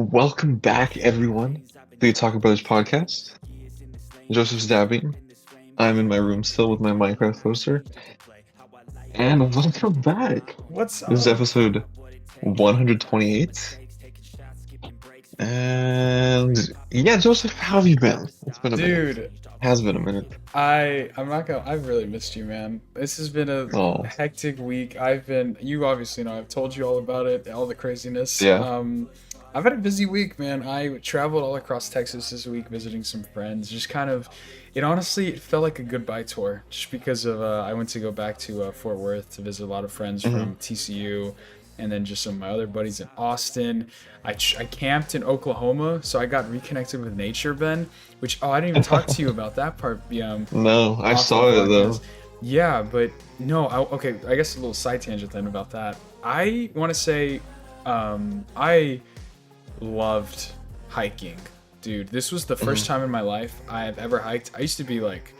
Welcome back, everyone, to the Otaku Brothers podcast. Joseph's dabbing. I'm in my room still with my Minecraft poster. And welcome back. What's This is up? episode 128. And yeah, Joseph, how have you been? It's been a minute. Dude, Has been a minute. I'm not gonna I've really missed you, man. This has been a Oh, hectic week. You obviously know, I've told you all about it, all the craziness. yeah. I've had a busy week, man. I traveled all across Texas this week visiting some friends. Just kind of it felt like a goodbye tour just because of I went to go back to Fort Worth to visit a lot of friends Hmm. from TCU and then just some of my other buddies in Austin. I camped in Oklahoma, so I got reconnected with nature, Ben. Which I didn't even talk to you about that part. No, I Off the saw it podcast. though. Yeah, but no. Okay, I guess a little side tangent then about that. I want to say, I loved hiking, dude. This was the first Hmm. time in my life I have ever hiked. I used to be like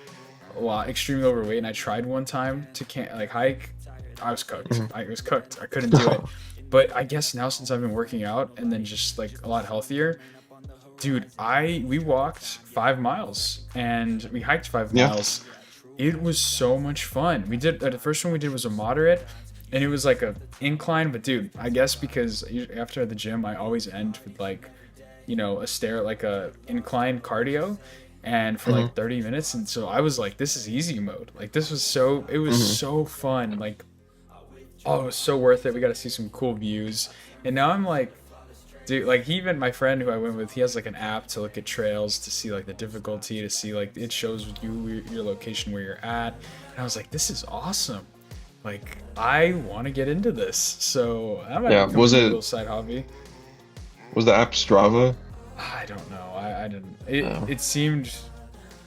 a lot extremely overweight, and I tried one time to hike. I was cooked. Hmm. I was cooked. I couldn't do it. But I guess now since I've been working out and then just like a lot healthier, dude, I we walked 5 miles and we hiked five Yeah. miles. It was so much fun. We did the first one we did was a moderate, and it was like a incline. But dude, I guess because after the gym, I always end with like, a stair like a incline cardio, and for Hmm. like 30 minutes. And so I was like, this is easy mode. Like it was Hmm. so fun. Like, oh, it was so worth it. We got to see some cool views, and now I'm like, dude, like even my friend who I went with, he has like an app to look at trails to see like the difficulty, to see like it shows you your location where you're at. And I was like, this is awesome. Like I want to get into this. So that might Yeah. become a Was new it little side hobby. was the app Strava? I don't know. I didn't. It No. it seemed,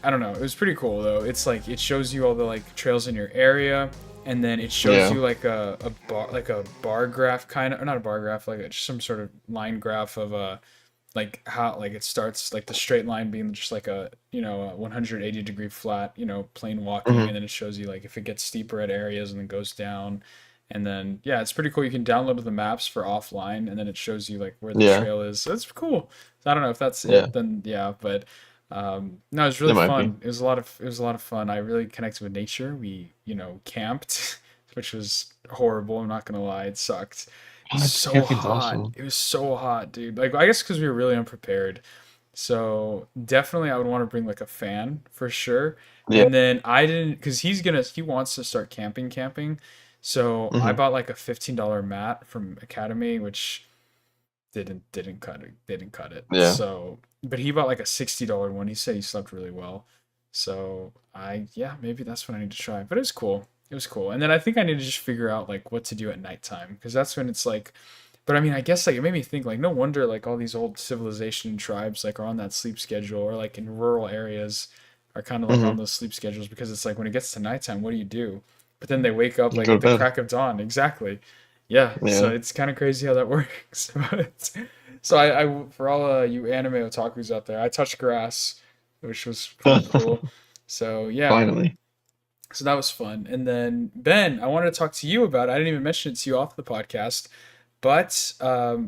I don't know. It was pretty cool though. It's like it shows you all the like trails in your area, and then it shows Yeah. you like a bar graph kind of, or not a bar graph, like just some sort of line graph of like how like it starts like the straight line being just like a 180-degree flat, plane walking, Hmm. and then it shows you like if it gets steeper at areas and then goes down. And then yeah, it's pretty cool. You can download the maps for offline, and then it shows you like where the Yeah. trail is. So it's cool. So I don't know if that's Yeah. it, then yeah, but no, it was It really might be. fun. It was a lot of fun. I really connected with nature. We, camped, which was horrible. I'm not gonna lie, it sucked. It was What? so Camping's hot. awesome. It was so hot, dude. Like I guess because we were really unprepared. So definitely, I would want to bring like a fan for sure. Yeah. And then I didn't, because he wants to start camping. So I Hmm. bought like a $15 mat from Academy, which didn't cut it. Didn't cut it. Yeah. So, but he bought like a $60 one. He said he slept really well. So yeah, maybe that's what I need to try. But it was cool. It was cool. And then I think I need to just figure out like what to do at nighttime, because that's when it's like. But I mean, I guess like it made me think like no wonder like all these old civilization tribes like are on that sleep schedule, or like in rural areas are kind of like on Hmm. those sleep schedules, because it's like when it gets to nighttime, what do you do? But then they wake up You like go to at the bed. crack of dawn. Exactly. Yeah, so Yeah. it's kind of crazy how that works. But so I for all you anime otakus out there, I touched grass, which was pretty cool. So yeah, Finally. so that was fun. And then Ben, I wanted to talk to you about. I didn't even mention it to you off the podcast, but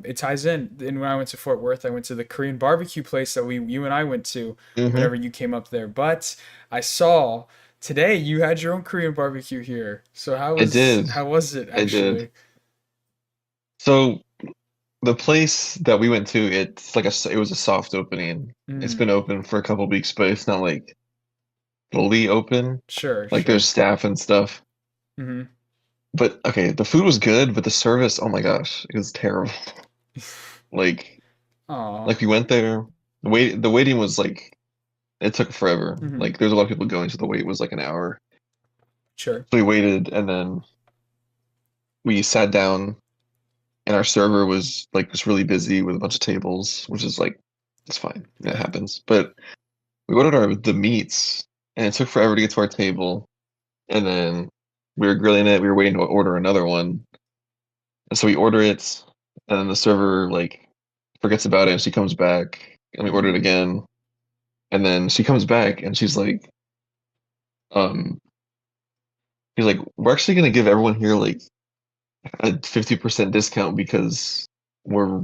it ties in. And when I went to Fort Worth, I went to the Korean barbecue place that you and I went to Hmm. whenever you came up there. But I saw today you had your own Korean barbecue here. So I did. how was it I did. actually? So the place that we went to, it's like it was a soft opening. It's Mm, been open for a couple weeks, but it's not like fully open. sure, Like there's sure. staff and stuff. Mm-hmm. But okay, the food was good, but the service, oh my gosh, it was terrible. Like Aw. like we went there, the waiting was like it took forever. Mm-hmm. Like there's a lot of people going, so the wait was like an hour. Sure. So we waited and then we sat down and our server was like just really busy with a bunch of tables, which is like it's fine. It Yeah. happens. But we ordered the meats and it took forever to get to our table. And then we were grilling it, we were waiting to order another one. And so we order it, and then the server like forgets about it and she comes back and we order it Mm-hmm. again. And then she comes back and um she's like, we're actually gonna give everyone here like a 50% discount because we're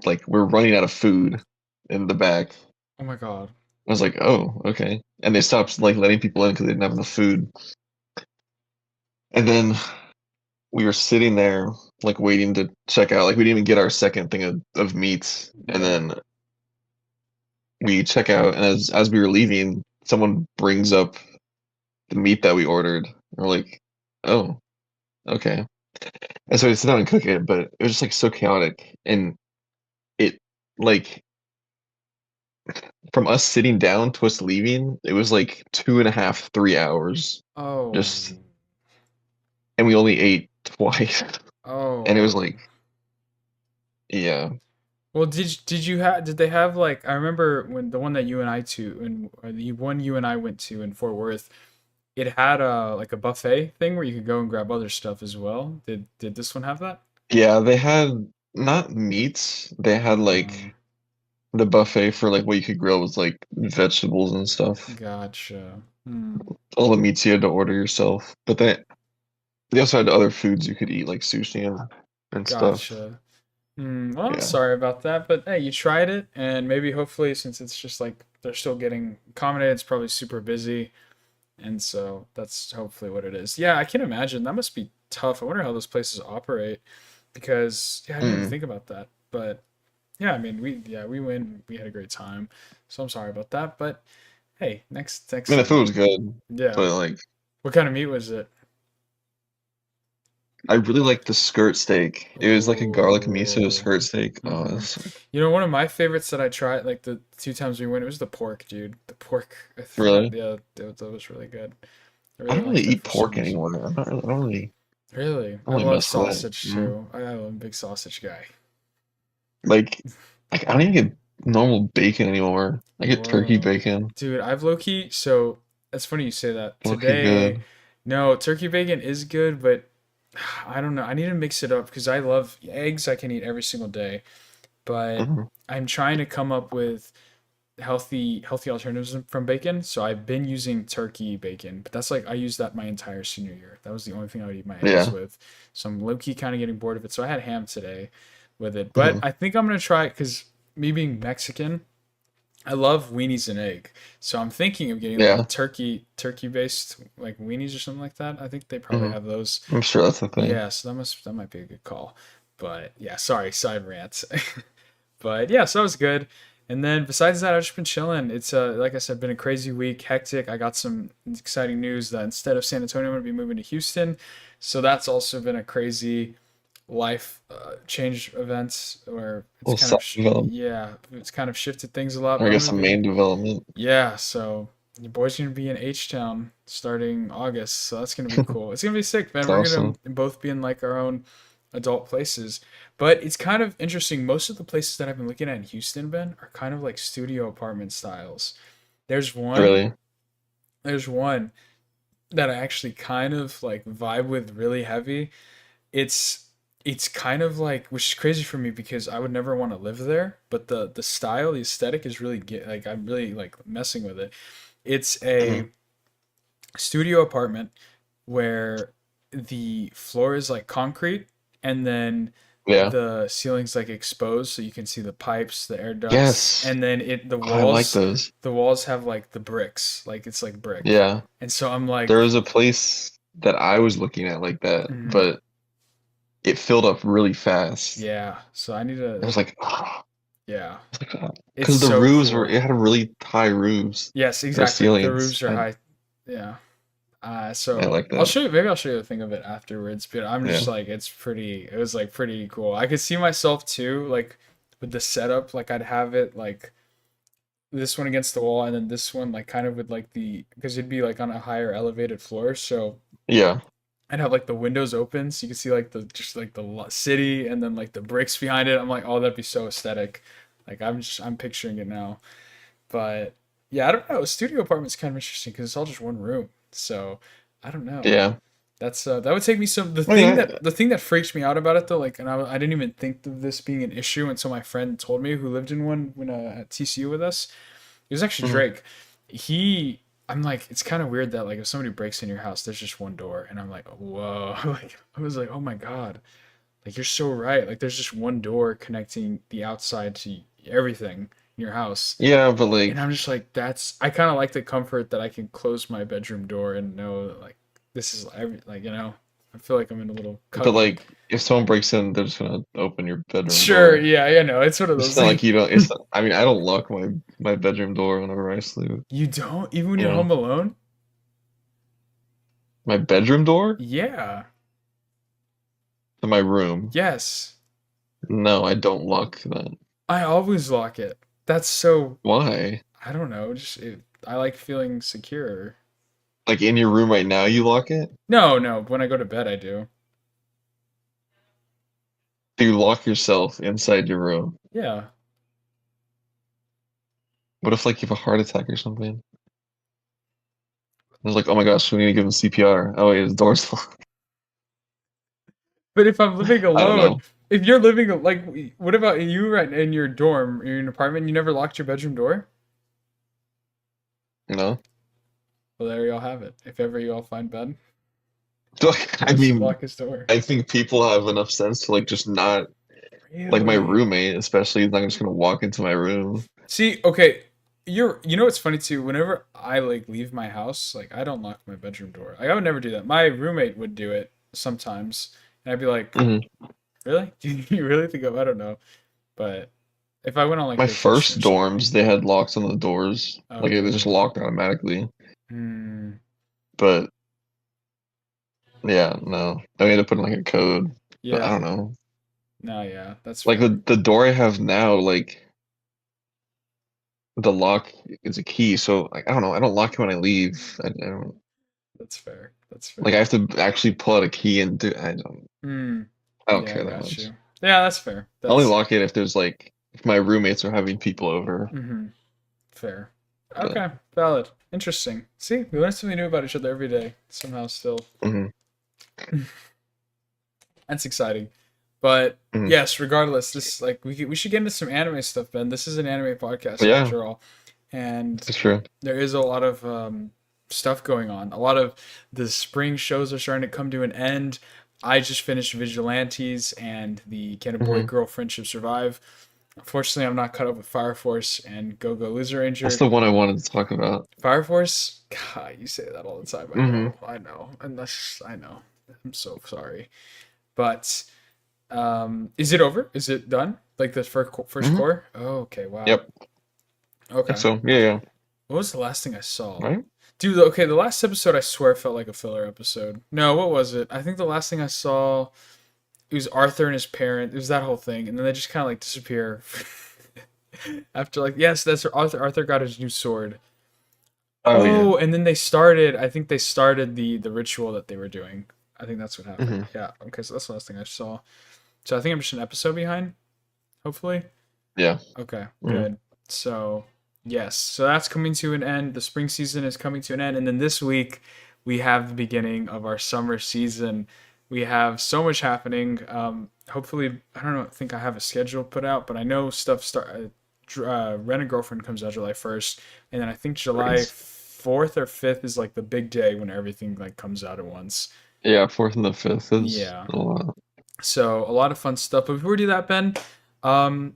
like we're running out of food in the back. Oh my god. I was like, oh, okay. And they stopped like letting people in because they didn't have enough food. And then we were sitting there like waiting to check out. Like we didn't even get our second thing of meats. And Yeah. then we check out, and as we were leaving, someone brings up the meat that we ordered. And we're like, oh, okay. And so we sit down and cook it, but it was just like so chaotic. And it like from us sitting down to us leaving, it was like 2.5, 3 hours. Oh. Just and we only ate twice. And it was Oh. like, yeah. Well, did they have like I remember when the one that you and I to and or the one you and I went to in Fort Worth, it had a like a buffet thing where you could go and grab other stuff as well. Did this one have that? Yeah, they had not meats, they had like Um, the buffet for like what you could grill was like vegetables and stuff. gotcha. Hmm. All the meats you had to order yourself. But they also had other foods you could eat like sushi and stuff. Gotcha. Well, I'm Yeah. sorry about that, but hey, you tried it, and maybe hopefully, since it's just like they're still getting accommodated, it's probably super busy, and so that's hopefully what it is. Yeah, I can imagine that must be tough. I wonder how those places operate because yeah, I didn't even Mm. think about that. But yeah, I mean, we win, we had a great time, so I'm sorry about that. But hey, I next mean, the food time, was good, yeah. but like What kind of meat was it? I really liked the skirt steak. It was like a garlic miso Oh. skirt steak. Oh, Hmm. that's You know, one of my favorites that I tried, like the two times we went, it was the pork, dude. The pork. I forgot. really. Yeah, that was really good. I I really don't really liked that eat for some pork reason. anymore. I don't really, Really, I I don't really love mess with it. sausage too. I'm a big sausage guy. Like, like I don't even get normal bacon anymore. I get turkey Whoa, bacon. dude, I've low key. So it's funny you say that. Looking Today, good. no, turkey bacon is good, but I don't know. I need to mix it up because I love eggs. I can eat every single day, but Mhm. I'm trying to come up with healthy alternatives from bacon. So I've been using turkey bacon, but that's like I used that my entire senior year. That was the only thing I would eat my eggs Yeah. with. So I'm low key kind of getting bored of it. So I had ham today with it, but Mhm. I think I'm gonna try it because me being Mexican, I love weenies and egg. So I'm thinking of getting like Yeah. turkey based like weenies or something like that. I think they probably Mhm. have those. I'm sure that's the thing. Yeah, so that might be a good call. But yeah, sorry, side rant. But yeah, so that was good. And then besides that, I've just been chilling. It's like I said, been a crazy week, hectic. I got some exciting news that instead of San Antonio, I'm gonna be moving to Houston. So that's also been a crazy life change events where it's Little kind of side development, yeah, it's kind of shifted things a lot. or But I I'm guess gonna the be main development. yeah. So your boy's gonna be in H Town starting August. So that's gonna be cool. It's gonna be sick, man. It's We're gonna awesome. both be in like our own adult places. But it's kind of interesting. Most of the places that I've been looking at in Houston, Ben, are kind of like studio apartment styles. There's one, Really. there's one that I actually kind of like vibe with really heavy. It's it's kind of like which is crazy for me because I would never want to live there, but the style, the aesthetic is really get like I'm really like messing with it. It's Mhm. a studio apartment where the floor is like concrete and then Yeah. the ceiling's like exposed so you can see the pipes, the air ducts, Yes. and then I like those. the walls have like the bricks, like it's like brick. Yeah. And so I'm There like was a place that I was looking at like that, mhm, but it filled up really fast. yeah, so I need I to was like, yeah. It's because the so roofs were, cool. it had really high roofs Yes, or exactly. The ceilings. roofs are high. Yeah. I So like I'll that. show you. Maybe I'll show you a thing of it afterwards. But I'm just Yeah. like, it's pretty. It was like pretty cool. I could see myself too, like with the setup. Like I'd have it like this one against the wall, and then this one like kind of with like the because it'd be like on a higher elevated floor. So Yeah. I'd have like the windows open, so you could see like the just like the city, and then like the bricks behind it. I'm like, oh, that'd be so aesthetic. Like I'm picturing it now. But yeah, I don't know. Studio apartment's kind of interesting because it's all just one room. So I don't know. Yeah. That's that would take me some I mean, the thing that freaks me out about it though, like, and I didn't even think of this being an issue until my friend told me who lived in one when at TCU with us. It was actually mhm. Drake. I'm like, it's kind of weird that like if somebody breaks in your house, there's just one door, and I'm like, whoa, like I was like, oh my god, Like you're so right. Like there's just one door connecting the outside to everything in your house. Yeah, but And I'm just like, that's I kind of like the comfort that I can close my bedroom door and know that like this is every like I feel like I'm in a little cubby. like if someone breaks in, they're just gonna open your bedroom Sure, door. yeah, I know. It's one of It's those not like like you don't. It's not, I mean, I don't lock my bedroom door whenever I sleep. you don't even when You you're know, home alone? my bedroom door Yeah. to my room. Yes. No, I don't lock that. I always lock it. That's so Why? I don't know, I like feeling secure. Like in your room right now, you lock it? No, no, when I go to bed I do. Do you lock yourself inside your room? Yeah. What if like you have a heart attack or something? It's like, oh my gosh, we need to give him CPR. Oh wait, his door's locked. But if I'm living I don't alone, know. if you're living like, what about you right in your dorm, in your apartment? You never locked your bedroom door? You know? Well, there you all have it. If ever you all find Ben, Look, he I has to mean, lock his door. I think people have enough sense to like just not like my Really? roommate, especially is not just gonna walk into my room. See, okay, you know what's funny too? Whenever I like leave my house, like I don't lock my bedroom door. Like I would never do that. My roommate would do it sometimes, and I'd be like, Mhm. "Really? Do you really think I don't know?" But if I went on like My vacation first or something, dorms, they had locks on the doors. oh Like they just really? locked automatically. Hmm. But yeah, no. I mean, to put in like a code. But I Yeah. don't know. No, yeah, that's Like fair. the door I have now, like the lock is a key, so like I don't know. I don't lock it when I leave. I don't That's fair. That's like I fair. have to actually pull out a key and do. Hmm. I don't Yeah, I care that got much. you. Yeah, that's fair. I only That's lock it if there's like if my roommates are having people over. mm-hmm. Fair. But Okay, valid. Interesting. See, we learn something new about each other every day. Somehow, still, mhm, that's exciting. But mhm. yes, regardless, this like we should get into some anime stuff, Ben. This is an anime podcast Yeah, after all, and it's true. there is a lot of stuff going on. A lot of the spring shows are starting to come to an end. I just finished Vigilantes and the Can a Boy Hmm. Girl Friendship Survive. Unfortunately, I'm not caught up with Fire Force and Go Go Loser That's Ranger. the one I wanted to talk about. Fire Force, God, you say that all the time. Hmm. I know, and that's I know. I'm so sorry, but is it over? Is it done? Like the first Hmm. core? Oh, okay, wow. Yep. I think Okay. so. Yeah, yeah. What was the last thing I saw? Right? Dude, okay, the last episode I swear felt like a filler episode. No, what was it? I think the last thing I saw it was Arthur and his parent. It was that whole thing, and then they just kind of like disappear. After like, yes, that's Arthur. Arthur got his new sword. Oh yeah. Oh, and then they started. I think they started the ritual that they were doing. I think that's what happened. Hmm. Yeah. Okay, so that's the last thing I saw. So I think I'm just an episode behind. Hopefully. Yeah. Okay. Hmm. Good. So yes. So that's coming to an end. The spring season is coming to an end, and then this week we have the beginning of our summer season. We have so much happening. Hopefully, I don't know. I think I have a schedule put out, but I know stuff start. Rent a Girlfriend comes out July 1st, and then I think July Great. 4th or 5th is like the big day when everything like comes out at once. Yeah, fourth and the fifth is Yeah. a lot. So a lot of fun stuff. But before we do that, Ben, um,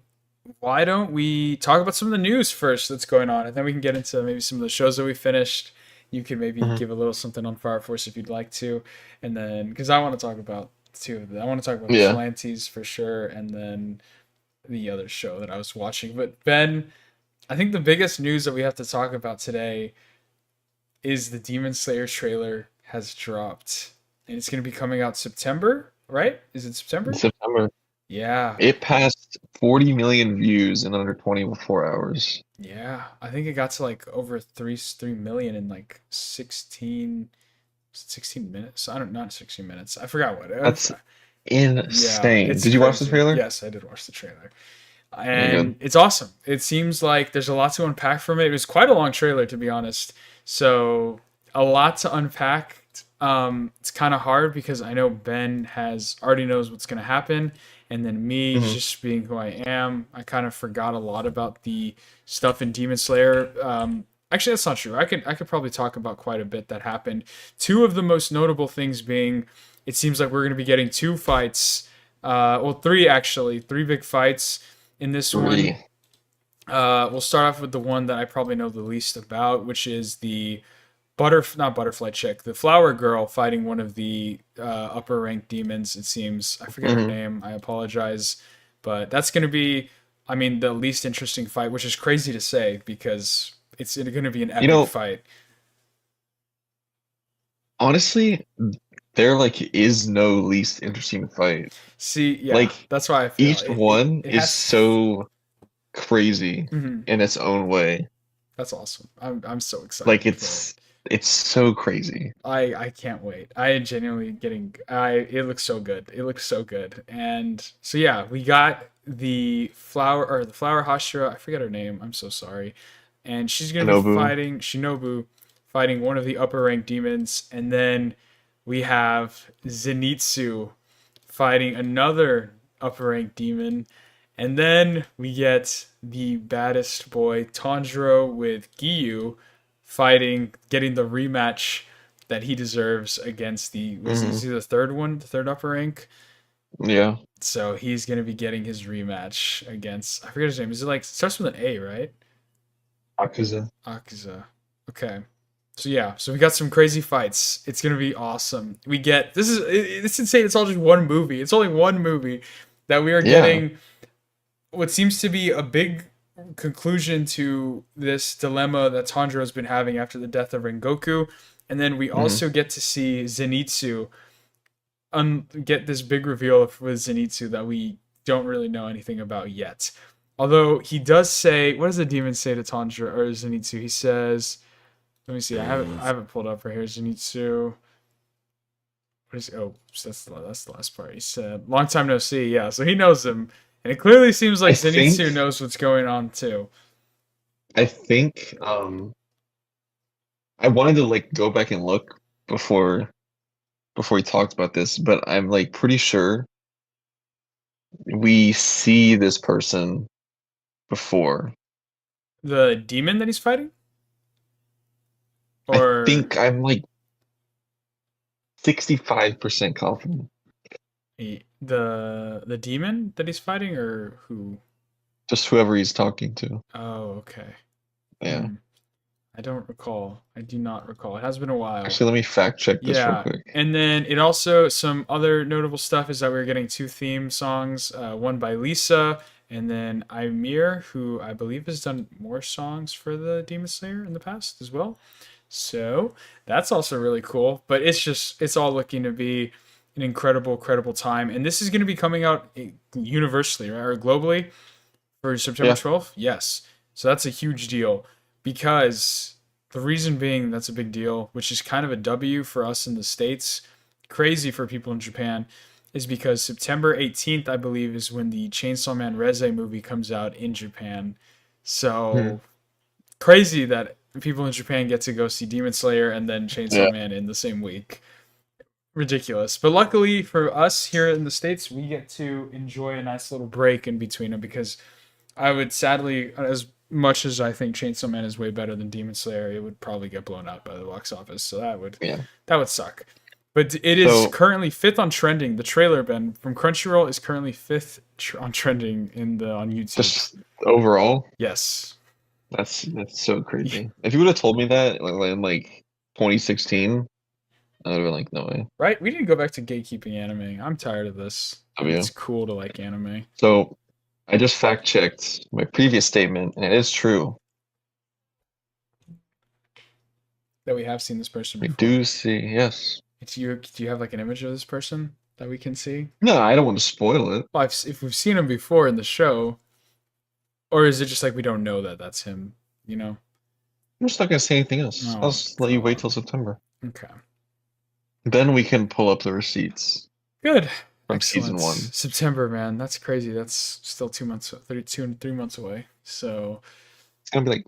why don't we talk about some of the news first that's going on, and then we can get into maybe some of the shows that we finished. You can maybe Hmm. give a little something on Fire Force if you'd like to, and then because I want to talk about two of them. I want to talk about Yeah. Vigilantes for sure, and then the other show that I was watching. But Ben, I think the biggest news that we have to talk about today is the Demon Slayer trailer has dropped, and it's going to be coming out September, right? Is it In September? September. Yeah, It passed 40 million views in under 24 hours. yeah. I think it got to like over 3 million in like 16 minutes. I don't not 16 minutes. I forgot what. That's Yeah, insane. it's Did you watch the crazy. trailer? Yes, I did watch the trailer. Very good. And it's awesome. It seems like there's a lot to unpack from it. It was quite a long trailer, to be honest. So a lot to unpack. It's kind of hard because I know Ben has already knows what's going to happen, and then me Hmm. just being who I am, I kind of forgot a lot about the stuff in Demon Slayer. Actually, that's not true. I could probably talk about quite a bit that happened. Two of the most notable things being, it seems like we're going to be getting two fights Well, three actually, three big fights in this one. Three. We'll start off with the one that I probably know the least about, which is the not butterfly chick, the flower girl fighting one of the upper ranked demons. It seems I forget her Hmm. name. I apologize, but that's going to be, I mean, the least interesting fight, which is crazy to say because it's going to be an You epic know, fight. honestly, there like is no least interesting fight. See, yeah, Like that's why I feel each it. It, one it is has. so crazy Mhm. in its own way. That's awesome. I'm so Like excited for it. it's so crazy. I can't wait. I am genuinely getting it looks so good. It looks so good. And so yeah, we got the flower Hashira, I forget her name. I'm so sorry. And she's going to be Shinobu. fighting Shinobu, fighting one of the upper rank demons, and then we have Zenitsu fighting another upper rank demon. And then we get the baddest boy Tanjiro with Giyu fighting, getting the rematch that he deserves against the is Hmm. he the third one, the third upper rank. Yeah. So he's gonna be getting his rematch against I forget his name. Is it like it starts with an A, right? Akuza. Akiza. Okay. So yeah, so we got some crazy fights. It's gonna be awesome. We get it's insane. It's all just one movie. It's only one movie that we are Yeah. getting what seems to be a big conclusion to this dilemma that Tanjiro's been having after the death of Rengoku. And then we Hmm. also get to see Zenitsu get this big reveal with Zenitsu that we don't really know anything about yet. Although he does say, what does the demon say to Tanjiro or Zenitsu? He says, let me see, I have it pulled up right here. Zenitsu. What is oh that's the last part. He said, "Long time no see." Yeah, so he knows him, and it clearly seems I like Zenitsu think knows what's going on too. I think I wanted to like go back and look before before we talked about this, but I'm like pretty sure we see this person before. The demon that he's fighting, I or think I'm like 65% confident. the demon that he's fighting, or who? Just whoever he's talking to. Oh, okay. Yeah. Hmm. I don't recall. I do not recall. It has been a while. Actually, let me fact check this real Yeah, quick. and then it also some other notable stuff is that we're getting two theme songs, one by Lisa, and then Ymir, who I believe has done more songs for the Demon Slayer in the past as well. So that's also really cool. But it's all looking to be an incredible time, and this is going to be coming out universally, right, or globally for September Yeah. 12th? Yes. So that's a huge deal because the reason being that's a big deal, which is kind of a W for us in the States, crazy for people in Japan, is because September 18th, I believe, is when the Chainsaw Man Reze movie comes out in Japan. Hmm. So crazy that people in Japan get to go see Demon Slayer and then Yeah. Chainsaw Man in the same week. Ridiculous. But luckily for us here in the States, we get to enjoy a nice little break in between them because I would sadly, as much as I think Chainsaw Man is way better than Demon Slayer, it would probably get blown out by the box office. So Yeah. that would suck. But it is So currently fifth on trending. The trailer, Ben, from Crunchyroll is currently fifth on trending on YouTube. just overall, Yes. that's so crazy. If you would have told me that in like 2016, I would have been like, no way. Right? We need to go back to gatekeeping anime. I'm tired of this. I think it's W. cool to like anime. So I just fact checked my previous statement, and it is true. That we have seen this person I before. do see, yes. Do you have like an image of this person that we can see? No, I don't want to spoil it. Well, if we've seen him before in the show, or is it just like we don't know that that's him? You know? I'm just not gonna say anything else. I'll Oh, just let you come wait on. till September. Okay. Then we can pull up the receipts Good. from season Excellent. one. September, man. That's crazy. That's still 2 months, 32 and 3 months away. So, It's gonna be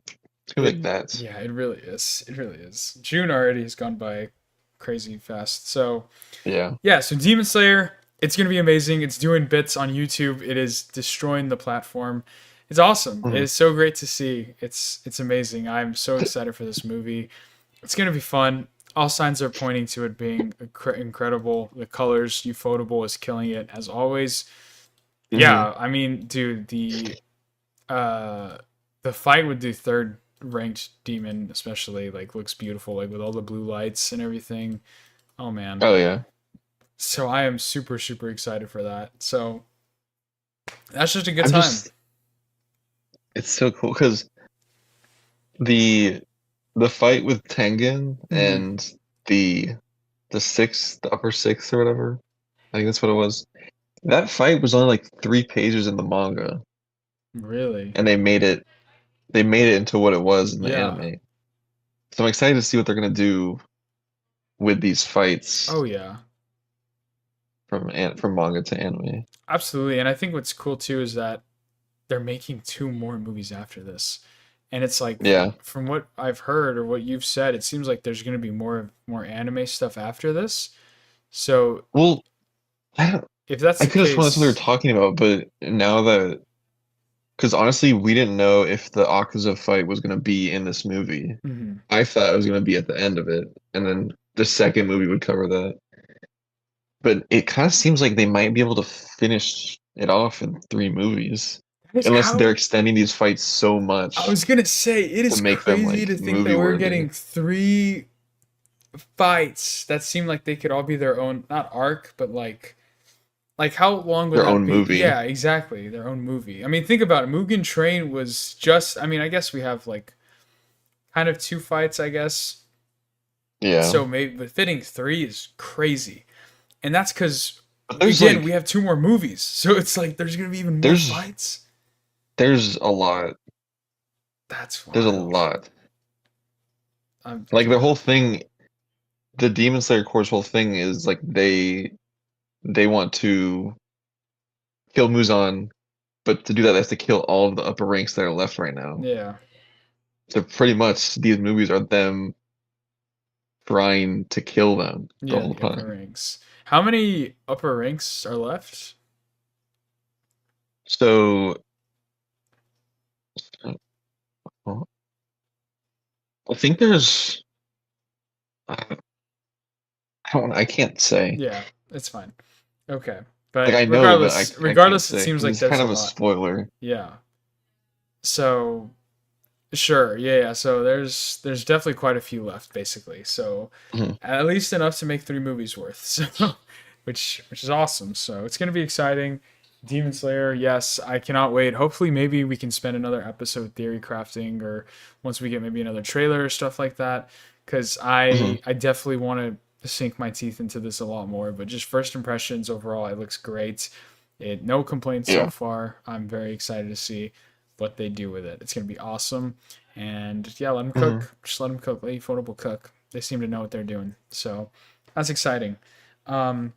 like that. yeah, it really is. It really is. June already has gone by crazy fast. So, Yeah. yeah, so Demon Slayer, it's going to be amazing. It's doing bits on YouTube. It is destroying the platform. It's awesome. It Mhm. is so great to see. It's amazing. I'm so excited for this movie. It's going to be fun. all signs are pointing to it being incredible. The colors, Ufotable is killing it as always. Hmm. Yeah, I mean, dude, uh the fight with the third ranked demon especially like looks beautiful, like with all the blue lights and everything. Oh man. Oh yeah. So I am super super excited for that. So that's just a good I'm time. just it's so cool because the the fight with Tengen Mm-hmm. and the the sixth, the upper sixth or whatever. I think that's what it was. That fight was only like 3 pages in the manga, Really? and they made it into what it was in the Yeah. anime. So I'm excited to see what they're gonna do with these fights Oh yeah. from manga to anime. Absolutely. And I think what's cool too is that they're making two more movies after this. And it's like Yeah. from what I've heard or what you've said, it seems like there's going to be more anime stuff after this. So Well, I don't, if that's I the could have sworn that's what they were case, talking about, but now that because honestly, we didn't know if the Akaza fight was gonna be in this movie. mhm. I thought it was gonna be at the end of it, and then the second movie would cover that. But it kind of seems like they might be able to finish it off in 3 movies, That is unless they're how extending these fights so I much was going to say it to is make them crazy to like think movie that we're worthy. getting three fights that seem like they could all be their own, not arc, but like how long would Their that own be? movie. Yeah, exactly. Their own movie. I mean, think about it. Mugen Train was just, I mean, I guess we have like kind of two fights, I guess. Yeah. So maybe, but fitting three is crazy. And that's because, But there's again, we like have two more movies. So it's like there's going to be even more there's fights. there's a lot. That's There's a wild. lot. Like their Yeah. whole thing, the Demon Slayer Corps' whole thing is like they want to kill Muzan, but to do that they have to kill all of the upper ranks that are left right now. Yeah. So pretty much these movies are them trying to kill them the Yeah, whole the upper time. ranks. How many upper ranks are left? So well, I think there's I can't say. Yeah, it's fine. Okay. Like But I know, but regardless, I can't regardless, it say seems because like it's there's kind a of a lot. spoiler. Yeah. So sure, yeah, yeah. So there's definitely quite a few left, basically. So Mhm. at least enough to make three movies worth. So which is awesome. So it's gonna be exciting. Demon Slayer, yes, I cannot wait. Hopefully, maybe we can spend another episode theory crafting, or once we get maybe another trailer or stuff like that. Because Mhm. I definitely want to sink my teeth into this a lot more. But just first impressions overall, it looks great. It no complaints so Yeah. far. I'm very excited to see what they do with it. It's gonna be awesome. And yeah, let them Mhm. cook. Just let them cook. Let Ufotable cook. They seem to know what they're doing. So that's exciting. Um,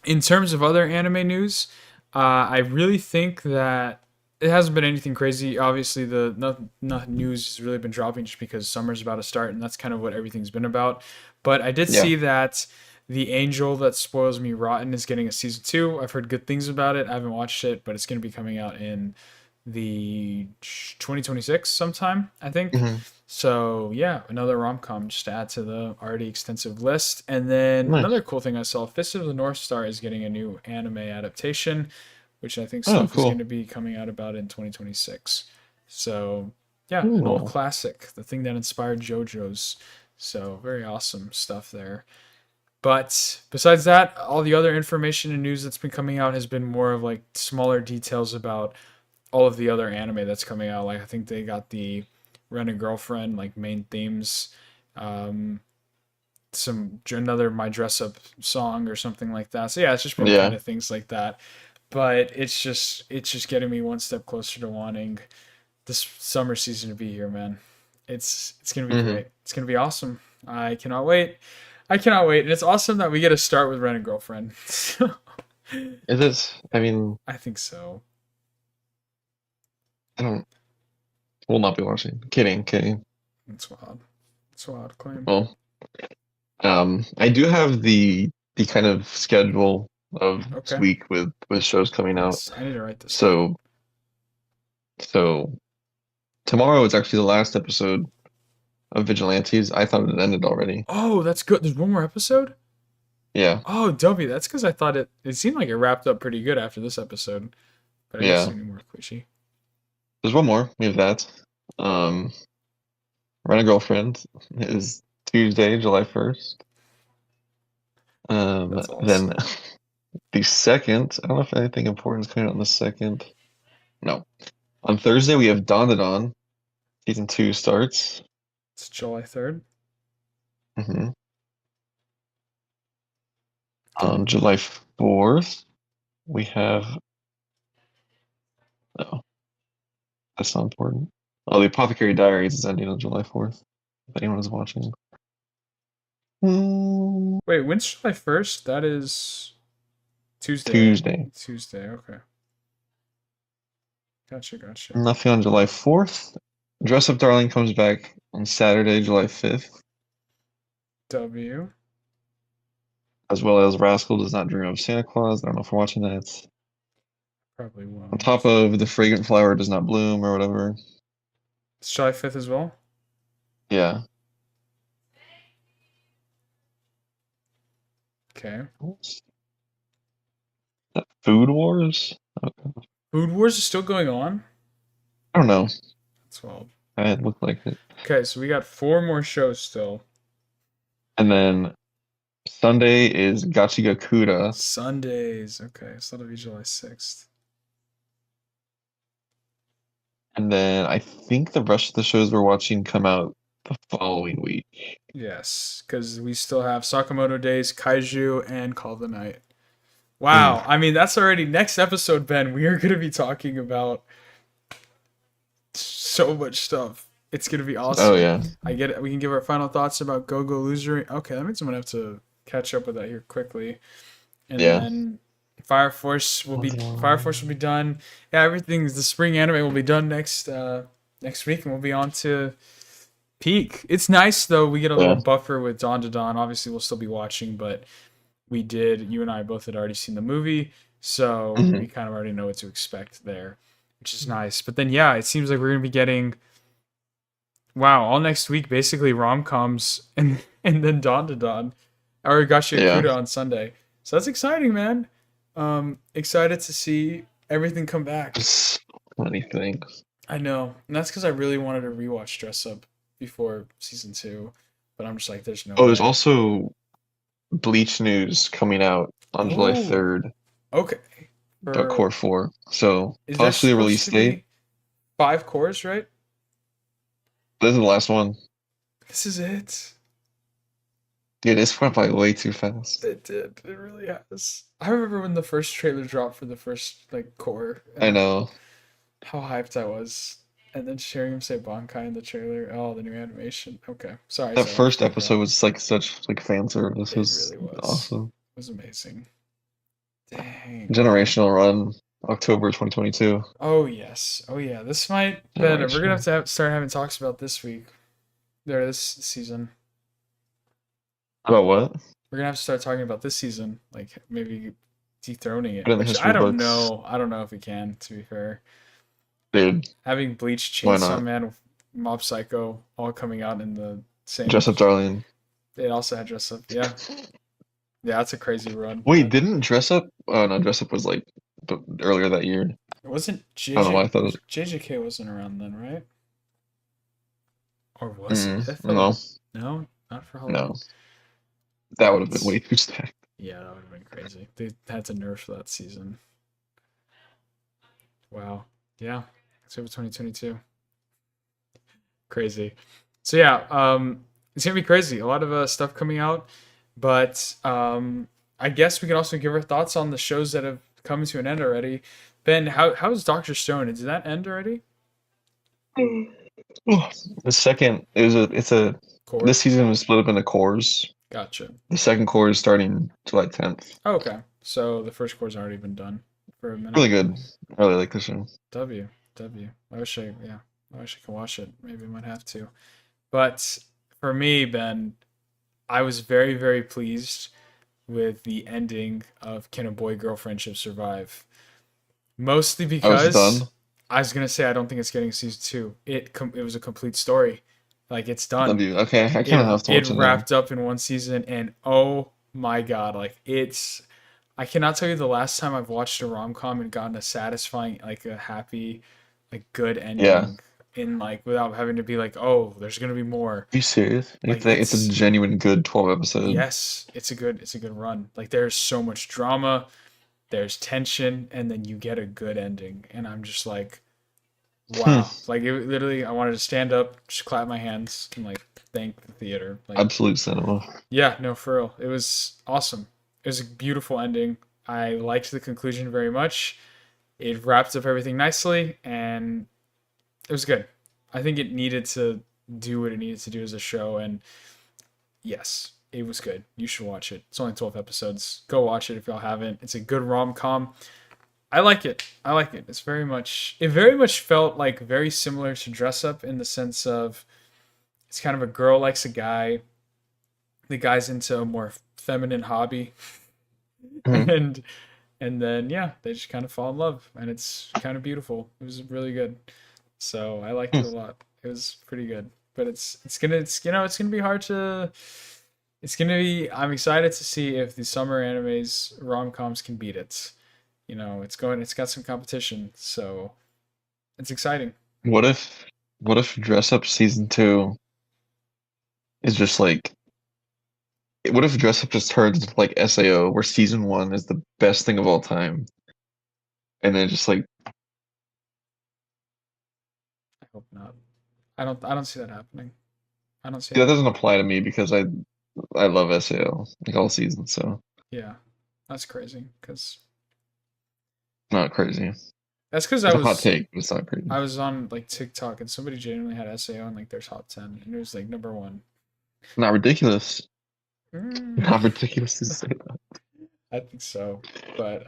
in terms of other anime news, I really think that it hasn't been anything crazy. Obviously, the not news has really been dropping just because summer's about to start, and that's kind of what everything's been about. But I did Yeah. see that the Angel that spoils me rotten is getting a season two. I've heard good things about it. I haven't watched it, but it's going to be coming out in the 2026 sometime, I think. Mhm. So yeah, another rom com just to add to the already extensive list. And then Nice. another cool thing I saw: Fist of the North Star is getting a new anime adaptation, which I think Oh, stuff is going cool. to be coming out about in 2026. So yeah, an old Cool. classic, the thing that inspired JoJo's. So very awesome stuff there. But besides that, all the other information and news that's been coming out has been more of like smaller details about all of the other anime that's coming out. Like I think they got the Rent a Girlfriend like main themes, um, some another My Dress Up song or something like that. So yeah, it's just been kind Yeah. of things like that. But it's just getting me one step closer to wanting this summer season to be here, man. It's gonna be Mhm. great. It's gonna be awesome. I cannot wait. I cannot wait. And it's awesome that we get to start with Rent a Girlfriend. Is it? I mean, I think so. I don't. Will not be watching. Kidding. Kidding. It's wild. It's a wild claim. Well, I do have the kind of schedule of this Okay. week with shows coming out. Yes, I need to write this down. So tomorrow is actually the last episode of Vigilantes. I thought it ended already. Oh, that's good. There's one more episode? Yeah, Oh, W. That's because I thought it seemed like it wrapped up pretty good after this episode. But I guess yeah. you need more Quishy. There's one more. We have that. Um, Rent a Girlfriend is Tuesday, July 1st. That's Then awesome. the second, I don't know if anything important is coming out on the second. No. On Thursday, we have Dawn to Dawn. Season 2 starts. It's July 3rd. hmm Okay. On July 4th, we have, no, that's not important. Oh, The Apothecary Diaries is ending on July 4th, if anyone is watching. Mm, Wait, when's July 1st? That is Tuesday, right? Tuesday. Tuesday, okay. Gotcha, gotcha. Nothing on July 4th. Dress Up Darling comes back on Saturday, July 5th, W. as well as Rascal Does Not Dream of Santa Claus. I don't know if we're watching that. Probably On top won't. of The Fragrant Flower Does Not Bloom or whatever. It's July 5th as well? Yeah. Okay. Food Wars? Okay. Food Wars is still going on? I don't know. That's wild. It looked like it. Okay, so we got four more shows still. And then Sunday is Gachigakuda. Sundays. Okay, so that'll be July 6th. And then I think the rest of the shows we're watching come out the following week. Yes, because we still have Sakamoto Days, Kaiju, and Call of the Night. Mm, Wow, I mean, that's already next episode, Ben. We are going to be talking about so much stuff. It's going to be oh awesome. yeah. I get it. We can give our final thoughts about Go Go Loser. Okay, that means I'm going to have to catch up with that here quickly. And Yeah. then Fire Force will be done. Yeah, everything's the spring anime will be done next week, and we'll be on to Peak. It's nice though. We get a little Yeah. buffer with Dawn to Dawn. Obviously, we'll still be watching, but you and I both had already seen the movie, so hmm we kind of already know what to expect there, which is nice. But then, yeah, it seems like we're gonna be getting wow all next week, basically rom coms and then Dawn to Dawn, or Gashi Yeah. Akuda on Sunday. So that's exciting, man. Excited to see everything come back. So many things. I know, and that's because I really wanted to rewatch Dress Up before season two, but I'm just like, there's no Oh, there's way. also Bleach news coming out on July Oh, 3rd okay. about For Core 4. So is there possibly a supposed release to date. be five cores, right? This is the last one. This is it. Dude, this went by way too fast. It did. It really has. I remember when the first trailer dropped for the first like core I and know. how hyped I was. And then hearing him say Bankai in the trailer. Oh, the new animation. Okay. Sorry, That sorry. I first cut you off. episode was like such like fan service. It It was really was. awesome. It was amazing. Dang. Okay. Generational run, October 2022. Oh yes. Oh yeah. This might Ben, we're gonna Generational. start having talks about this week. Or this season. About what? We're gonna have to start talking about this season, like maybe dethroning Put it. in the Which history I don't books. know. I don't know if we can. To be fair, Dude, having Bleach, why Chainsaw not? Man, Mob Psycho, all coming out in the same. Dress Up Darling. It also had Dress Up. Yeah, yeah, that's a crazy run. Wait, didn't Dress Up? Oh no, Dress Up was like earlier that year. It wasn't I don't know why I thought it. JJK wasn't around then, right? Or was it? I thought No, no, not for Halloween. no. That would have been That's way too stacked. yeah, that would have been crazy. They had to nerf that season. Wow. Yeah. October 2022. Crazy. So yeah, it's gonna be crazy. A lot of stuff coming out, but I guess we can also give our thoughts on the shows that have come to an end already. Ben, how's Doctor Stone? Did that end already? The second it's a Core. this season was split up into cores. Gotcha. The second core is starting July 10th. Oh, okay. So the first core's already been done for a minute. Really good. I really like this show. W. I wish I wish I could watch it. Maybe I might have to. But for me, Ben, I was very, very pleased with the ending of Can a Boy Girl Friendship Survive? Mostly I was done. because I was gonna say I don't think it's getting a season two. It was a complete story. Like it's Love done. you. Okay, I kind It of have to it watch it now. wrapped up in one season, and oh my god, like it's. I cannot tell you the last time I've watched a rom com and gotten a satisfying, like a happy, like good Yeah. ending in like without having to be like, oh, there's gonna be more. Are you serious? Like It's a it's genuine good 12 episode. yes, it's a good run. Like there's so much drama, there's tension, and then you get a good ending, and I'm just like, Hmm. wow. Like it literally, I wanted to stand up, just clap my hands, and like thank the theater. Like Absolute cinema. yeah, no, for real. It was awesome. It was a beautiful ending. I liked the conclusion very much. It wrapped up everything nicely, and it was good. I think it needed to do what it needed to do as a show, and yes, it was good. You should watch it. It's only 12 episodes. Go watch it if y'all haven't. It's a good rom com. I like it. I like it. It very much felt like very similar to Dress Up in the sense of it's kind of a girl likes a guy. The guy's into a more feminine hobby, Mhm. and then yeah, they just kind of fall in love, and it's kind of beautiful. It was really good, so I liked it a Hmm. lot. It was pretty good, but it's gonna be hard to. It's gonna be. I'm excited to see if the summer animes rom coms can beat it. It's going. It's got some competition, so it's exciting. What if Dress Up season 2 is just like what if Dress Up just turns into like SAO where season 1 is the best thing of all time and then just like I hope not. I don't see that happening. I don't see it that doesn't happening. apply to me because I love SAO like all seasons, so Yeah, that's crazy. Because not crazy. that's because I It's a hot was take, but it's not crazy. I was on like TikTok and somebody genuinely had SAO in like their top 10 and it was like number one. Not ridiculous. Mm, Not ridiculous to say that. I think so, but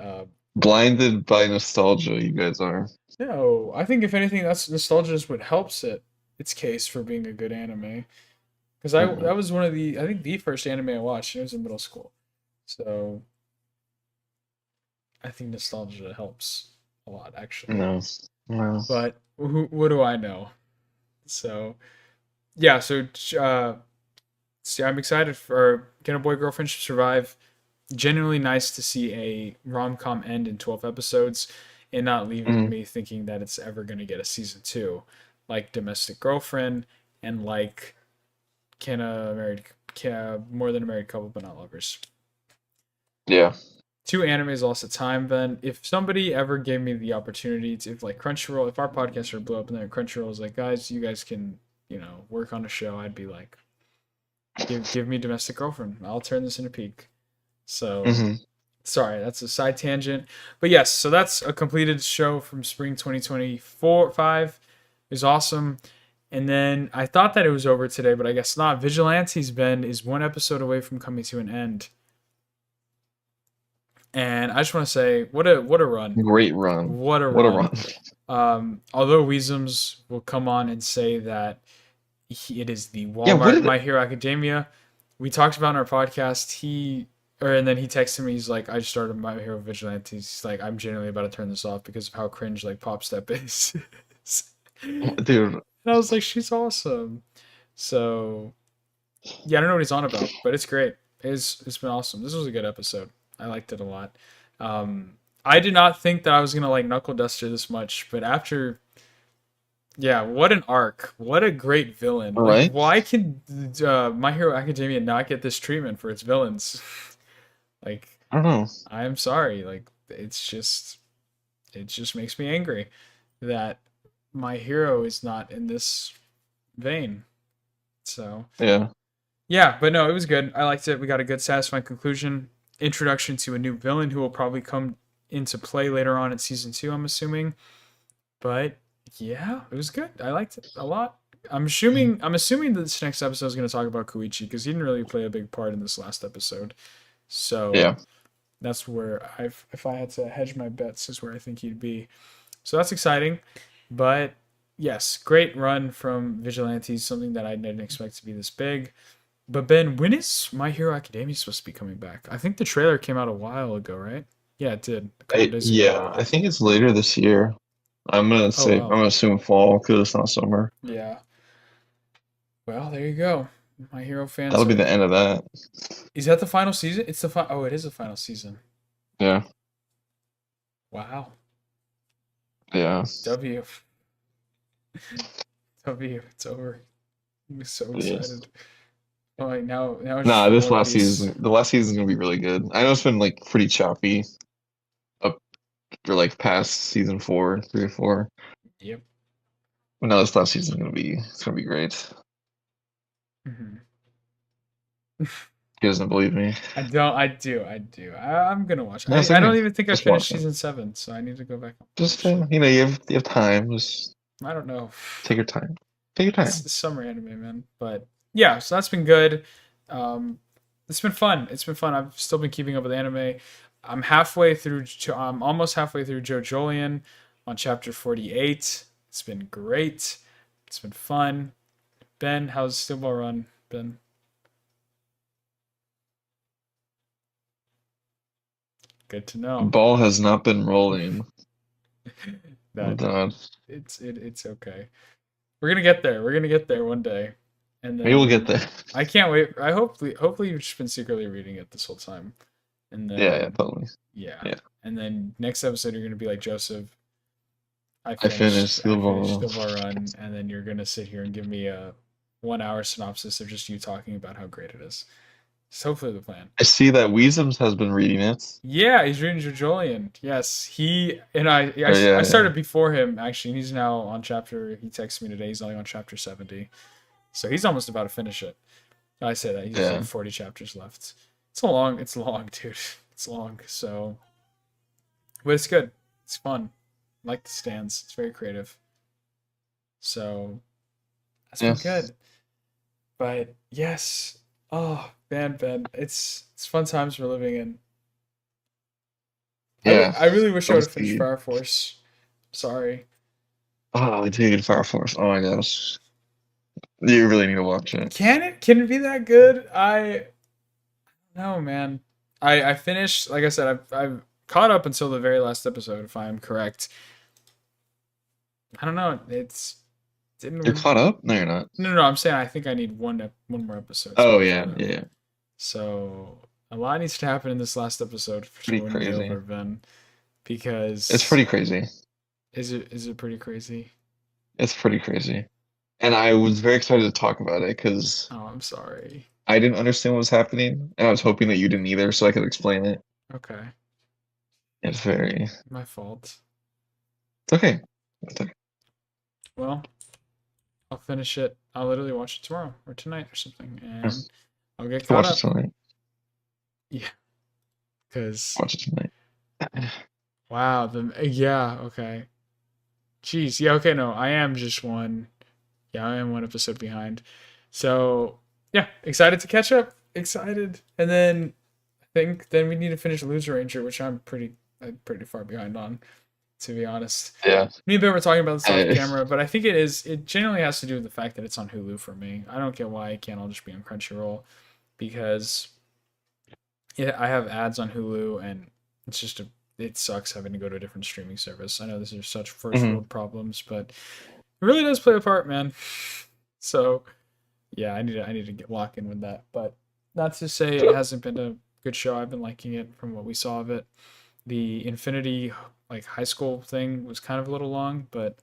Blinded by nostalgia, you guys are. no, I think if anything, that's nostalgia is what helps its case for being a good anime. Because I Mm, that was one of the I think the first anime I watched. And it was in middle school, so I think nostalgia helps a lot actually. no. No. But what do I know? So yeah, see, I'm excited for Get a Boy Girlfriend Should Survive. Genuinely nice to see a rom com end in 12 episodes and not leaving Mm, me thinking that it's ever going to get a season two, like Domestic Girlfriend and like More Than a Married Couple But Not Lovers. yeah. Two animes lost to time. Then, if somebody ever gave me the opportunity to, if like Crunchyroll, if our podcast were blew up and then Crunchyroll was like, guys, you guys can, work on a show, I'd be like, give me Domestic Girlfriend. I'll turn this into peak. So Hmm. sorry, that's a side tangent. But yes, so that's a completed show from spring 2024 5. It was awesome. And then I thought that it was over today, but I guess not. Vigilante's Bend is one episode away from coming to an end. And I just want to say, what a run. Great run. What a What a run. run. Although Weezums will come on and say that it is the Yeah, what Walmart did My Hero Academia. We talked about in our podcast. And then he texted me. He's like, I just started My Hero Vigilantes. He's like, I'm genuinely about to turn this off because of how cringe like Pop Step is. And dude? I was like, she's awesome. So yeah, I don't know what he's on about, but it's great. It's been awesome. This was a good episode. I liked it a lot. Um, I did not think that I was gonna like Knuckle Duster this much, but after yeah, what an arc! What a great villain! All Like, right. why can My Hero Academia not get this treatment for its villains? Like, I don't know. I'm sorry. Like, it just makes me angry that my hero is not in this vein. So Yeah. yeah, but no, it was good. I liked it. We got a good, satisfying conclusion. Introduction to a new villain who will probably come into play later on in season two. I'm assuming, but yeah, it was good. I liked it a lot. I'm assuming that this next episode is going to talk about Koichi because he didn't really play a big part in this last episode. So Yeah. that's where if I had to hedge my bets, is where I think he'd be. So that's exciting. But yes, great run from Vigilantes, something that I didn't expect to be this big. But Ben, when is My Hero Academia supposed to be coming back? I think the trailer came out a while ago, right? Yeah, it did a couple days ago. Yeah, I think it's later this year. Oh wow. I'm gonna assume fall because it's not summer. Yeah. Well, there you go. My Hero fans That'll be the are. end of that. Is that the final season? It's the Oh, it is the final season. Yeah, Wow. yeah, W. W. It's over. I'm so yes. excited. Oh, wait, now it's just Nah, for this One last Piece. season, the last season is gonna be really good. I know it's been like pretty choppy up for like past season 4, 3 or 4. Yep. But now this last season is gonna be great. Hmm. He doesn't believe me. I don't. I do. I do. I'm gonna watch. No, I same. don't even think I Just finished watch it. season 7, so I need to go back and Just finish it. you have time. Just I don't know. take your time. Take your It's time. summer anime, man. But yeah, so that's been good. Um, it's been fun. It's been fun. I've still been keeping up with anime. I'm almost halfway through JoJolion on chapter 48. It's been great. It's been fun. Ben, how's Steel Ball Run been? Good to The know. ball has not been rolling. Oh That God. it's okay. We're gonna get there. We're gonna get there one day, and Maybe we'll get then there. I can't wait. I hopefully you've just been secretly reading it this whole time, and Yeah, yeah, then totally. yeah, Yeah. and then next episode you're gonna be like Joseph. I finished I the finished ball. Still Bar Run, and then you're gonna sit here and give me a 1 hour synopsis of just you talking about how great it is. It's hopefully the plan. I see that Weezums has been reading it. Yeah, he's reading JoJolion. Yes, he and Oh I yeah, yeah, started before him actually. He's now on chapter. He texted me today. He's only on chapter 70, so he's almost about to finish it. I say that he's like yeah. 40 chapters left. It's a long. It's long, dude. It's long. So, but it's good. It's fun. I like the stands. It's very creative. So that's Yeah. been good. But yes. Oh, Ben. It's fun times we're living in. Yeah. I really wish I would Let's have finished see. Fire Force. Sorry. Oh, dude, Fire Force. Oh my gosh. You really need to watch it. Can it? Can it be that good? I no, man. I finished. Like I said, I've caught up until the very last episode, if I am correct. I don't know. It's You're didn't. caught up? No, you're not. No. I'm saying I think I need one more episode to Oh be yeah, caught up. yeah, yeah. So a lot needs to happen in this last episode to Pretty win me crazy. over, Ben. It's Because pretty crazy. is it pretty crazy? It's pretty crazy. And I was very excited to talk about it because Oh, I'm sorry. I didn't understand what was happening, and I was hoping that you didn't either, so I could explain it. Okay, It's very. my fault. It's okay. It's okay. Well, I'll finish it. I'll literally watch it tomorrow or tonight or something, You and I'll get can caught watch it up. tonight. Yeah, because Watch it tonight. wow, the yeah, okay. Jeez, yeah, okay, no, I am just one. Yeah, I am one episode behind. So yeah, excited to catch up. Excited, and then I think then we need to finish Loser Ranger, which I'm pretty far behind on, to be honest. Yeah. Me and Ben were talking about this off I, camera, but I think it genuinely has to do with the fact that it's on Hulu for me. I don't get why it can't all just be on Crunchyroll, because yeah, I have ads on Hulu, and it's just it sucks having to go to a different streaming service. I know these are such first mhm. world problems, but it really does play a part, man. So yeah, I need to get lock in with that. But not to say it hasn't been a good show. I've been liking it from what we saw of it. The Infinity like high school thing was kind of a little long, but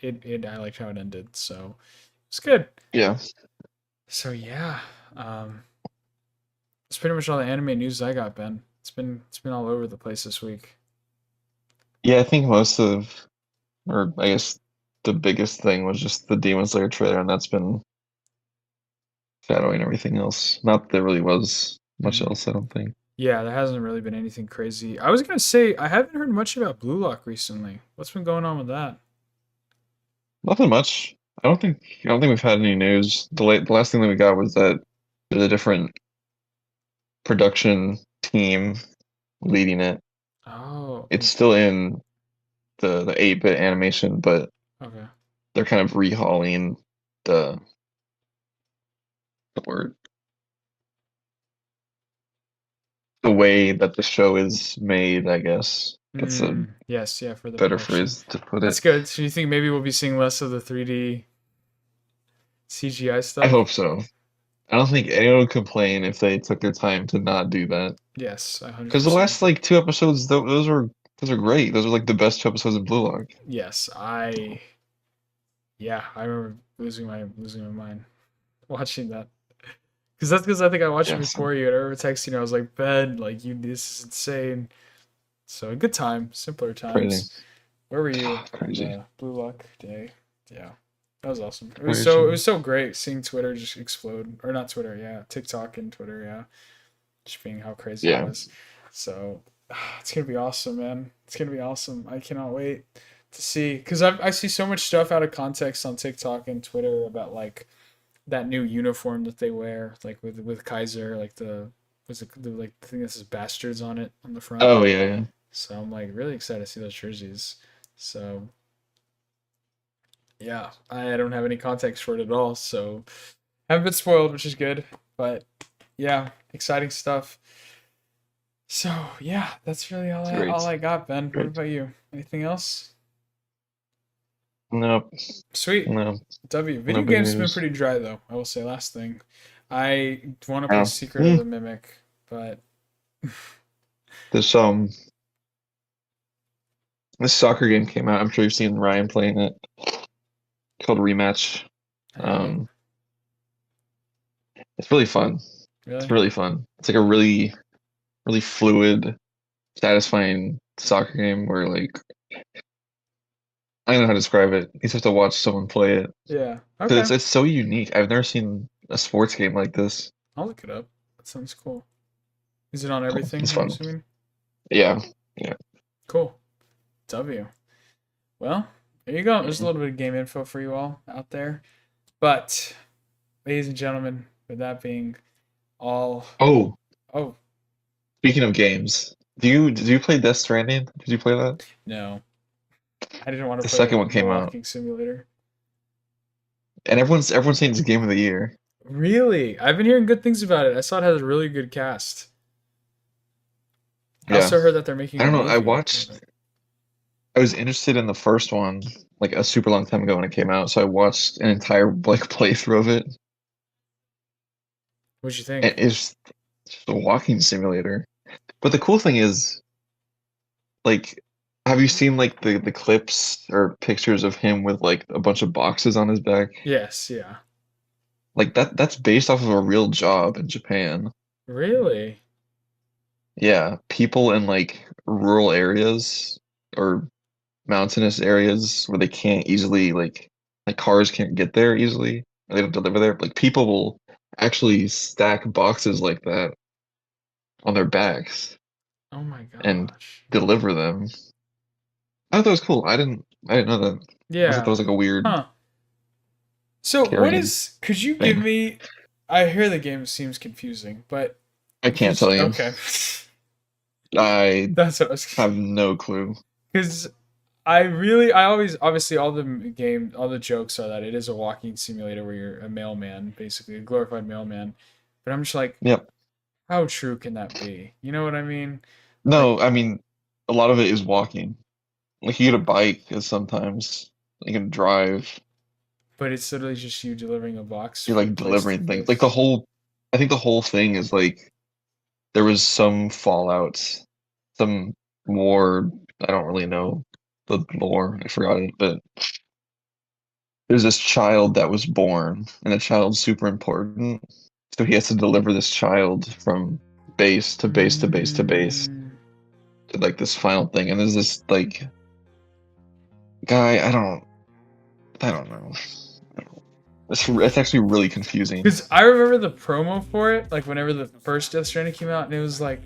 it I liked how it ended. So it's good. Yeah. So yeah, that's pretty much all the anime news I got, Ben. It's been all over the place this week. Yeah, I think most of, or I guess the biggest thing was just the Demon Slayer trailer, and that's been shadowing everything else. Not that there really was much Mm. else, I don't think. Yeah, there hasn't really been anything crazy. I was gonna say I haven't heard much about Blue Lock recently. What's been going on with that? Nothing much. I don't think we've had any news. The last thing that we got was that there's a different production team leading it. Oh, It's still in the 8-bit animation, but okay. they're kind of rehauling the word the way that the show is made, I guess. That's a Yes, yeah, for the better production. phrase to put That's it. good. So you think maybe we'll be seeing less of the 3D CGI I stuff. hope so. I don't think anyone would complain if they took their time to not do that. Yes, a hundred Because the percent. last like two episodes, those are great. Those are like the best two episodes of Blue Lock. Yes, I remember losing my mind watching that. Because I think I watched it Yes, before you, and I remember texting you. I was like, Ben, like you, this is insane. So a good time, simpler crazy, times. Where were you on crazy, the Blue Luck day? Yeah, that was awesome. It crazy. was so great seeing Twitter just explode, or not Twitter, yeah, TikTok and Twitter, yeah, just being how crazy it Yeah, was. So it's gonna be awesome, man. It's gonna be awesome. I cannot wait to see because I see so much stuff out of context on TikTok and Twitter about like that new uniform that they wear, like with Kaiser, like the like thing that says bastards on it on the front. oh yeah, yeah. So I'm like really excited to see those jerseys. So yeah, I don't have any context for it at all. So haven't been spoiled, which is good. But yeah, exciting stuff. So yeah, that's really It's all great, I got, Ben. What great. about you? Anything else? Nope, Sweet. no, W. no Video big games have been news. pretty dry though. I will say last thing. I want to play Yeah. Secret of the Mimic, but This this soccer game came out. I'm sure you've seen Ryan playing it. Called Rematch. I haven't. Um, it's really fun. It's Really? really fun. It's like a really fluid, satisfying soccer game where like I don't know how to describe it. You just have to watch someone play it Yeah. because Okay. it's so unique. I've never seen a sports game like this. I'll look it up. That sounds cool. Is it on It's everything, I'm fun. assuming? Yeah, yeah. Cool. W. Well, there you go. There's a Mhm. little bit of game info for you all out there. But, ladies and gentlemen, with that being all. Oh, Oh, speaking of games, do you play Death Stranding? Did you play that? no. I didn't want to The play second one the came out, walking simulator. and everyone's saying it's Game of the Year. Really? I've been hearing good things about it. I saw it has a really good cast. I Yeah, also heard that they're making I a don't know. movie of it. I was interested in the first one like a super long time ago when it came out, so I watched an entire like playthrough of it. What'd you And think? it's just a walking simulator. But the cool thing is, like, have you seen like the clips or pictures of him with like a bunch of boxes on his back? Yes, yeah. Like that's based off of a real job in Japan. Really? Yeah, people in like rural areas or mountainous areas where they can't easily like cars can't get there easily, or they don't deliver there. Like people will actually stack boxes like that on their backs Oh my and gosh. deliver them. I thought that was cool. I didn't know that. I thought that Yeah. was like a weird Huh. So what carrying is could you give thing. me I hear the game seems confusing, but I can't because tell you. okay. I That's what I was have no clue. because I always obviously all the jokes are that it is a walking simulator where you're a mailman, basically a glorified mailman. But I'm just like, Yep. how true can that be? You know what I mean? No, Like, I mean a lot of it is walking. Like you get a bike is sometimes you can drive. but it's literally just you delivering a box You're from like place to delivering things. Like the place. whole I think the whole thing is like there was some fallout, some war. I don't really know the lore. I forgot it, but there's this child that was born, and the child's super important. So he has to deliver this child from base to base to base to base Mm, to like this final thing. And there's this like guy. I don't know. It's actually really confusing. because I remember the promo for it, like whenever the first Death Stranding came out, and it was like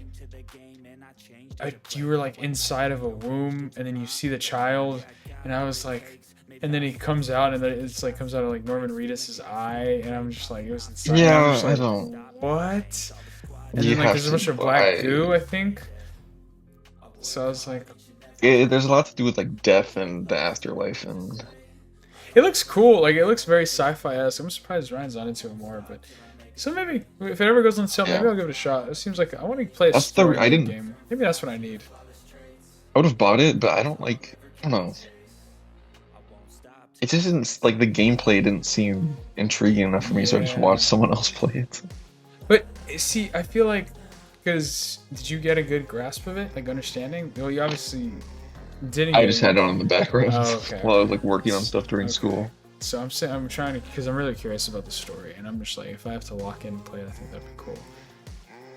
you were like inside of a womb, and then you see the child, and I was like, and then he comes out, and then it's like comes out of like Norman Reedus's eye, and I'm just like, it was insane, and I'm Yeah, just I like, don't. what? And You then like have there's a to bunch of black buy. goo, I think. So I was like, There's a lot to do with like death and the afterlife, and it looks cool, like it looks very sci-fi esque. I'm surprised Ryan's not into it more, but so maybe if it ever goes on sale, maybe yeah, I'll give it a shot. It seems like I want to play a that's the story I mode didn't. game. Maybe that's what I need. I would have bought it, but I don't like. I don't know. it just didn't like the gameplay didn't seem intriguing enough for me, so I just Yeah. watched someone else play it. But see, I feel like because did you get a good grasp of it, like understanding? Well, you obviously didn't I get a just good. had it on in the background Oh, okay, while I okay. was like working on stuff during Okay. school. So I'm saying I'm trying to because I'm really curious about the story, and I'm just like if I have to lock in and play it, I think that'd be cool.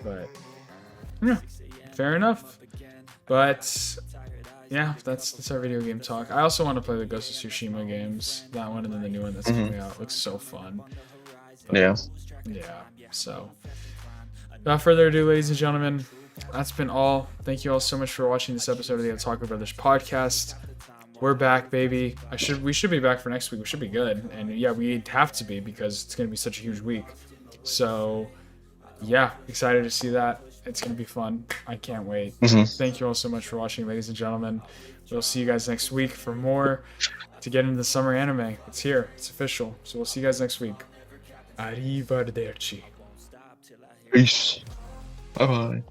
But yeah, fair enough. But yeah, that's our video game talk. I also want to play the Ghost of Tsushima games, that one, and then the new one that's Hmm. coming out. It looks so fun. But Yeah. yeah, so without further ado, ladies and gentlemen, that's been all. Thank you all so much for watching this episode of the Otaku Brothers podcast. We're back, baby. We should be back for next week. We should be good, and yeah, we have to be because it's gonna be such a huge week. So yeah, excited to see that. It's gonna be fun. I can't wait. Hmm. Thank you all so much for watching, ladies and gentlemen. We'll see you guys next week for more to get into the summer anime. It's here. It's official. So we'll see you guys next week. Arrivederci. Peace. Bye bye.